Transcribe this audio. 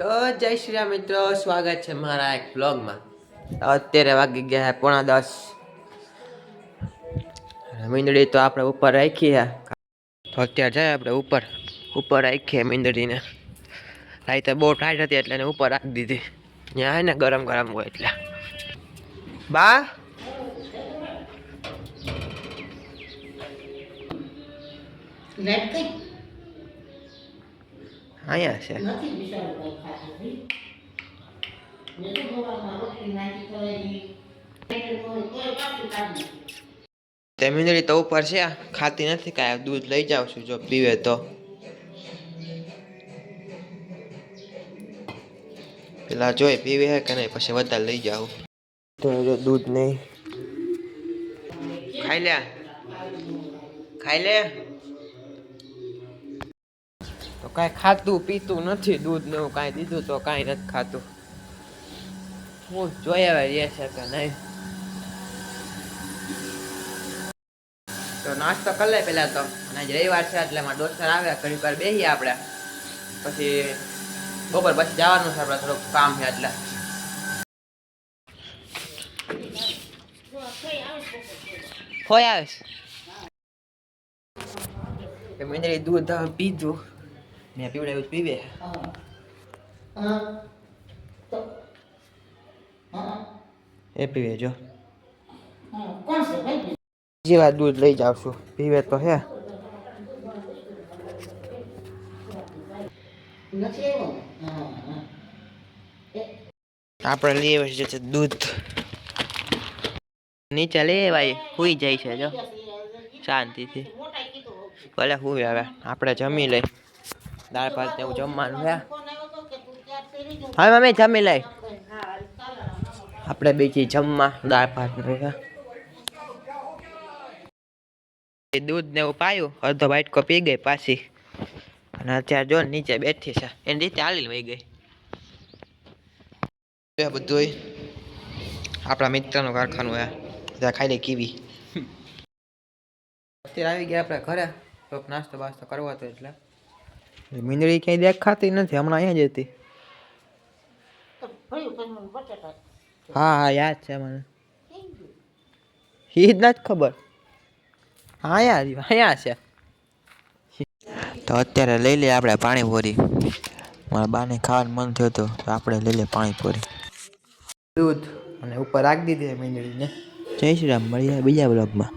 તો જય શ્રી રામ મિત્રો, સ્વાગત છે મારા એક બ્લોગમાં। અત્યારે વાગી ગયા 9:45। મીંદડી તો આપણે ઉપર રાખી છે, તો અત્યારે જાય આપણે ઉપર રાખીએ મીંદડીને। રાતે બહુ ટાઈટ હતી એટલે એને ઉપર રાખી દીધી, ત્યાં હે ને ગરમ હોય એટલે। બા અહીંયા છે તે મીંદડી તો ઉપર છે, ખાતી નથી કાંઈ। દૂધ લઈ જાઉં છું, જો પીવે તો। પેલા જોઈ પીવે હે કે નહીં, પછી વધારે લઈ જાઉં। તો જો દૂધ નહીં, ખાઈ લે તો કાંઈ ખાતું પીતું નથી, દૂધ ને એવું કાંઈ દીધું તો કાંઈ નથી ખાતું। હું જોઈ આવે રહે છે કે નહીં। તો નાસ્તો કરી લે પેલા તો, અને આજ રવિવાર છે એટલે મારા દોસ્તર આવે, ઘણી વાર બેસીએ આપણે, પછી બપોર પછી જવાનું છે આપણે, થોડુંક કામ છે એટલે। હોય આવીશ મીંદડી દૂધ પીધું, મેં પીવડાવ્યું પીવે એ પીવે જો। બીજી વાર દૂધ લઈ જાવ છું, પીવે તો હે। આપણે લઈ આવે છે દૂધ, નીચે લેવાય હુઈ જાય છે જો શાંતિથી, ભલે હુઈ આવે। આપણે જમી લઈ, દાળ ભાત ને એવું જમવાનું છે। હા મમ્મી જમી લઈ, આપણે બીજી જમવા દાળ ભાત ને દૂધ ને એવું પાયું, અડધો વાટકો પી ગઈ પાછી, અને અત્યારે જો નીચે બેઠી છે, એની રીતે હાલી વહી ગઈ। બધું આપણા મિત્રનું કારખાનું હે, ત્યાં ખાઈ લે કીવી। અત્યારે આવી ગયા આપણે ઘરે, થોડોક નાસ્તો બાસ્તો કરવો હતો એટલે। મીંદડી ક્યાંય દેખાતી નથી, હમણાં અહીંયા જ હતી। હા યાદ છે મને, એ જ નથી ખબર। હા અહીંયા છે। તો અત્યારે લઈ લે આપણે પાણીપુરી, મારા બાને ખાવાનું મન થયું હતું તો આપણે લઈ લે પાણીપુરી। દૂધ અને ઉપર રાખી દીધી મીંદડીને। જય શ્રી રામ, મળીએ બીજા બ્લોગમાં।